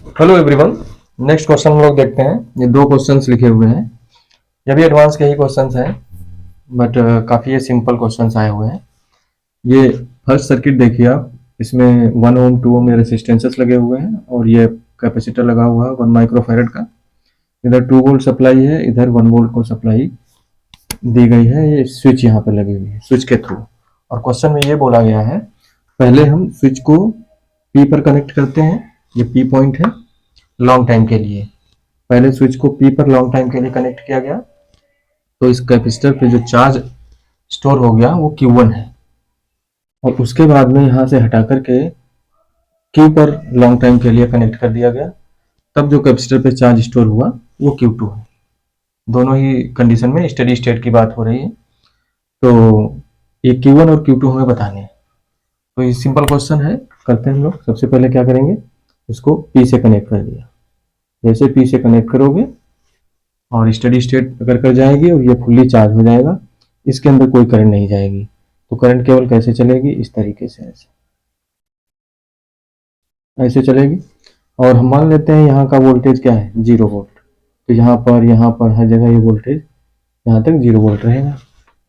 Hello everyone. Next question हम लोग देखते हैं। ये दो क्वेश्चंस लिखे हुए हैं। ये भी एडवांस के ही क्वेश्चंस हैं, बट काफ़ी ये सिंपल क्वेश्चंस आए हुए हैं। ये फर्स्ट सर्किट देखिए आप, इसमें 1 ओम 2 ओम रेसिस्टेंसेस लगे हुए हैं और ये कैपेसिटर लगा हुआ है 1 माइक्रोफैरड का। इधर 2 वोल्ट सप्लाई है, इधर 1 वोल्ट को सप्लाई दी गई है। ये स्विच यहाँ पर लगी हुई है स्विच के थ्रू। और क्वेश्चन में ये बोला गया है, पहले हम स्विच को पी पर कनेक्ट करते हैं। ये पी पॉइंट है लॉन्ग टाइम के लिए। पहले स्विच को पी पर लॉन्ग टाइम के लिए कनेक्ट किया गया, तो इस कैपेसिटर पे जो चार्ज स्टोर हो गया वो Q1 है। और उसके बाद में यहाँ से हटा करके Q पर लॉन्ग टाइम के लिए कनेक्ट कर दिया गया, तब जो कैपेसिटर पे चार्ज स्टोर हुआ वो Q2 है। दोनों ही कंडीशन में स्टेडी स्टेट की बात हो रही है। तो ये Q1 और Q2 हमें बताने हैं। तो ये सिंपल क्वेश्चन है, करते हैं हम लोग। सबसे पहले क्या करेंगे, इसको P से कनेक्ट कर दिया। जैसे P से कनेक्ट करोगे और स्टडी स्टेट अगर कर जाएगी और ये फुल्ली चार्ज हो जाएगा, इसके अंदर कोई करंट नहीं जाएगी। तो करंट केवल कैसे चलेगी, इस तरीके से ऐसे ऐसे चलेगी। और हम मान लेते हैं यहाँ का वोल्टेज क्या है, 0 वोल्ट। तो यहाँ पर हर जगह ये वोल्टेज यहाँ तक 0 वोल्ट रहेगा।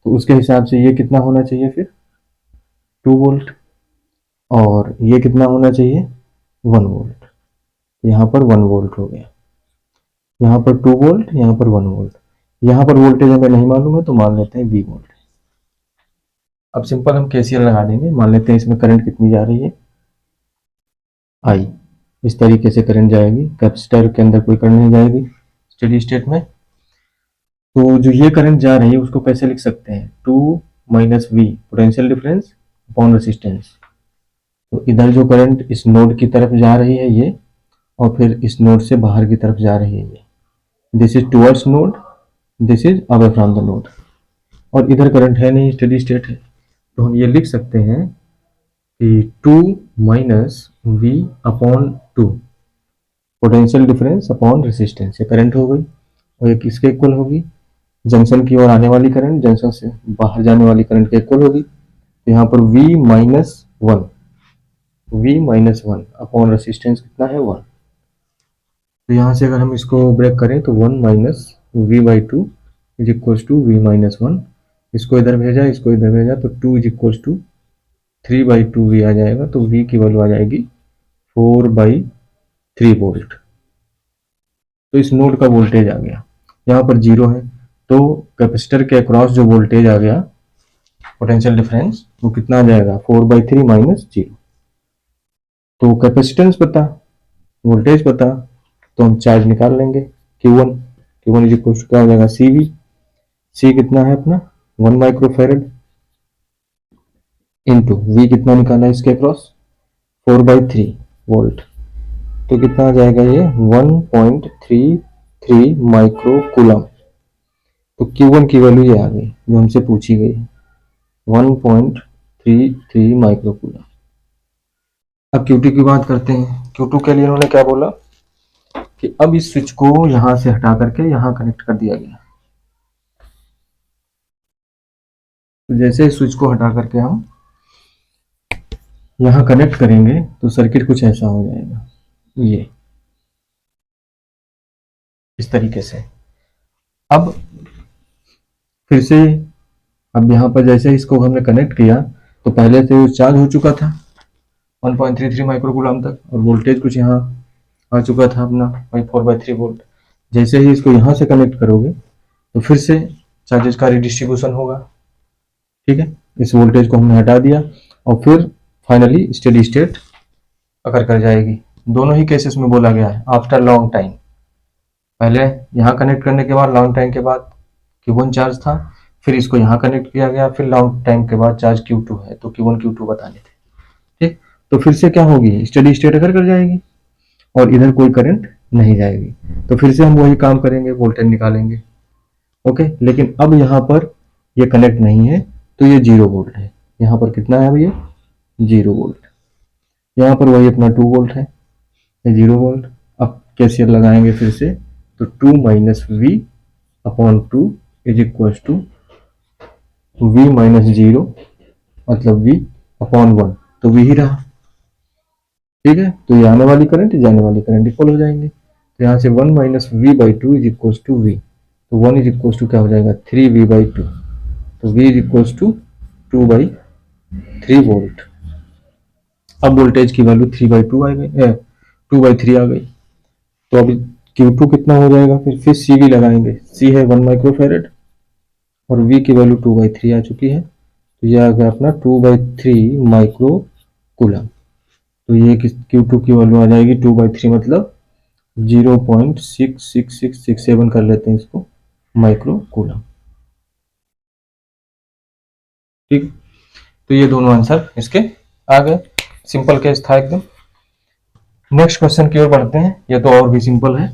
तो उसके हिसाब से ये कितना होना चाहिए फिर, 2 वोल्ट। और ये कितना होना चाहिए, 1 वोल्ट। यहाँ पर 1 वोल्ट हो गया, यहाँ पर 2 वोल्ट, यहाँ पर 1 वोल्ट। यहाँ पर वोल्टेज हमें नहीं मालूम है तो मान लेते हैं V वोल्ट। अब सिंपल हम KCL लगा देंगे। मान लेते हैं इसमें करंट कितनी जा रही है, I। इस तरीके से करंट जाएगी, कैपेसिटर के अंदर कोई करंट नहीं जाएगी स्टेडी स्टेट में। तो जो ये करंट जा रही है उसको कैसे लिख सकते हैं, 2 minus V potential difference upon resistance. तो इधर जो करंट इस नोड की तरफ जा रही है ये, और फिर इस नोड से बाहर की तरफ जा रही है ये, this is towards node, this is away from the node. और इधर करंट है नहीं, स्टेडी स्टेट है। तो हम ये लिख सकते हैं कि 2 minus V upon 2 potential difference upon resistance. ये करंट हो गई और ये किसके इक्वल होगी, जंक्शन की ओर आने वाली करंट जंक्शन से बाहर जाने वाली करंट के इक्वल होगी। तो यहाँ पर V minus one upon resistance कितना है, 1। तो यहाँ से अगर हम इसको ब्रेक करें तो 1 minus V by 2 is equals to V minus 1। इसको इधर भेजा, इसको इधर भेजा, तो 2 is equals to 3 by 2 V आ जाएगा। तो V की वैल्यू आ जाएगी 4 बाई 3 वोल्ट। तो इस नोड का वोल्टेज आ गया, यहाँ पर 0 है। तो कैपेसिटर के अक्रॉस जो वोल्टेज आ गया पोटेंशियल डिफरेंस, वो कितना आ जाएगा, 4 बाई 3 माइनस 0। तो कैपेसिटेंस पता, वोल्टेज पता, तो हम चार्ज निकाल लेंगे Q1 इज इक्वल टू क्या हो जाएगा, CV। C कितना है अपना 1 माइक्रोफैरड इंटू V कितना निकाला है इसके अक्रॉस, 4 बाई 3 वोल्ट। तो कितना आ जाएगा ये 1.33 माइक्रो कूलम। तो Q1 की वैल्यू ये आ गई जो हमसे पूछी गई है, 1.33 माइक्रो कूलम। अब Q2 की बात करते हैं। Q2 के लिए उन्होंने क्या बोला कि अब इस स्विच को यहां से हटा करके यहां कनेक्ट कर दिया गया। तो जैसे इस स्विच को हटा करके हम यहां कनेक्ट करेंगे तो सर्किट कुछ ऐसा हो जाएगा, ये इस तरीके से। अब फिर से, अब यहाँ पर जैसे इसको हमने कनेक्ट किया तो पहले से वो चार्ज हो चुका था 1.33 माइक्रोकूलम तक, और वोल्टेज कुछ यहाँ आ चुका था अपना 4/3 वोल्ट। जैसे ही इसको यहाँ से कनेक्ट करोगे तो फिर से चार्जेस का रिडिस्ट्रीब्यूशन होगा, ठीक है। इस वोल्टेज को हमने हटा दिया और फिर फाइनली स्टेडी स्टेट अगर कर जाएगी। दोनों ही केसेस में बोला गया है आफ्टर लॉन्ग टाइम। पहले यहाँ कनेक्ट करने के बाद लॉन्ग टाइम के बाद Q1 चार्ज था, फिर इसको यहाँ कनेक्ट किया गया, फिर लॉन्ग टाइम के बाद चार्ज Q2 है, तो Q1 Q2 बताने थे, ठीक। तो फिर से क्या होगी, स्टेडी स्टेट अगर कर जाएगी और इधर कोई करंट नहीं जाएगी। तो फिर से हम वही काम करेंगे, वोल्टेज निकालेंगे, ओके। लेकिन अब यहाँ पर ये कनेक्ट नहीं है तो ये 0 वोल्ट है। यहाँ पर कितना है भैया, 0 वोल्ट। यहाँ पर वही अपना 2 वोल्ट है, ये 0 वोल्ट। अब KCL लगाएंगे फिर से, तो 2 minus V upon 2 is equal to V minus 0 मतलब V अपॉन 1, तो V ही रहा। ठीक है, तो ये आने वाली करंट जाने वाली करंट इक्वल हो जाएंगे। तो यहाँ से 1 minus V by two is equals to V, तो 1 इज इक्वल्स टू क्या हो जाएगा 3v बाई टू, तो v is equals to 2/3 volt. अब वोल्टेज की वैल्यू 3/2 आ गई, 2/3 आ गई। तो अभी Q2 कितना हो जाएगा, फिर CV लगाएंगे, C है 1 माइक्रोफेरेड और V की वैल्यू 2/3 आ चुकी है, तो ये आ गया अपना 2/3 माइक्रो कूलम। तो ये Q2 की वैल्यू आ जाएगी 2/3 मतलब 0.66667 कर लेते हैं इसको माइक्रो कूलम। ठीक, तो ये दोनों आंसर इसके आ गए, सिंपल केस था एकदम। नेक्स्ट क्वेश्चन की ओर बढ़ते हैं, ये तो और भी सिंपल है।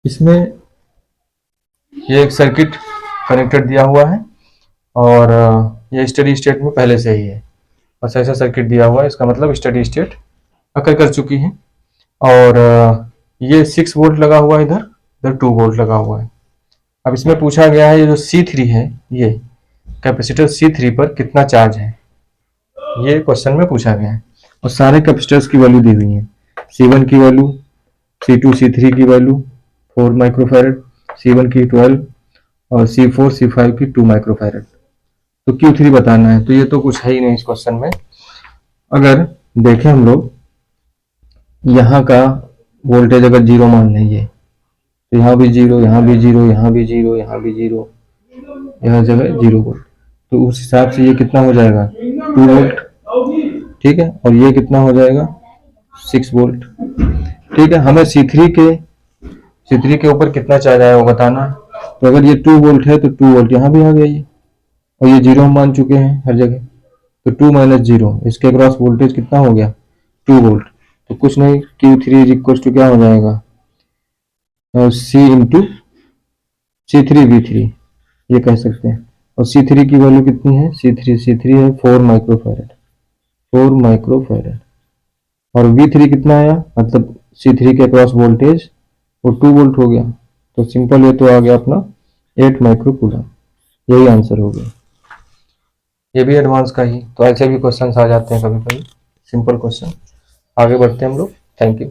इसमें ये एक सर्किट कनेक्टेड दिया हुआ है और ये स्टडी स्टेट में पहले से ही है, बस ऐसा सर्किट दिया हुआ है, इसका मतलब स्टडी स्टेट अकर कर चुकी है। और ये 6 वोल्ट लगा हुआ है, इधर 2 वोल्ट लगा हुआ है। अब इसमें पूछा गया है ये जो C3 है, ये कैपेसिटर C3 पर कितना चार्ज है, ये क्वेश्चन में पूछा गया है। और सारे कैपेसिटर्स की वैल्यू दी हुई है, C1 की वैल्यू, C2 C3 की वैल्यू 4 माइक्रोफैरड, C1 की 12 और C4 C5 की 2 माइक्रोफैरड। तो Q3 बताना है, तो ये तो कुछ है ही नहीं इस क्वेश्चन में। अगर देखें हम लोग यहाँ का वोल्टेज अगर जीरो मान लेंगे, तो यहाँ भी जीरो, यहाँ भी जीरो, यहाँ भी जीरो, यहाँ भी जीरो, यहाँ जगह 0 वोल्ट, तो उस हिसाब से ये कितना हो जाएगा 2 वोल्ट। ठीक है, और ये कितना हो जाएगा 6 वोल्ट। ठीक है, हमें C3 के ऊपर कितना चार्ज आया वो बताना है। तो अगर ये 2 वोल्ट है तो 2 वोल्ट यहाँ भी आ गया ये, और ये 0 हम मान चुके हैं हर जगह, तो 2 माइनस 0 इसके अक्रॉस वोल्टेज कितना हो गया 2 वोल्ट। तो कुछ नहीं, Q3 इज इक्वल टू क्या हो जाएगा C इंटू C3V3, ये कह सकते हैं। और C3 की वैल्यू कितनी है, C3 है 4 माइक्रोफैरड, 4 माइक्रोफैरड। और V3 कितना आया, मतलब C3 के अक्रॉस वोल्टेज वो 2 वोल्ट हो गया, तो सिंपल ये तो आ गया अपना 8 माइक्रो कूलम, यही आंसर हो गया। ये भी एडवांस का ही, तो ऐसे भी क्वेश्चन आ जाते हैं कभी कभी, सिंपल क्वेश्चन। आगे बढ़ते हैं हम लोग, थैंक यू।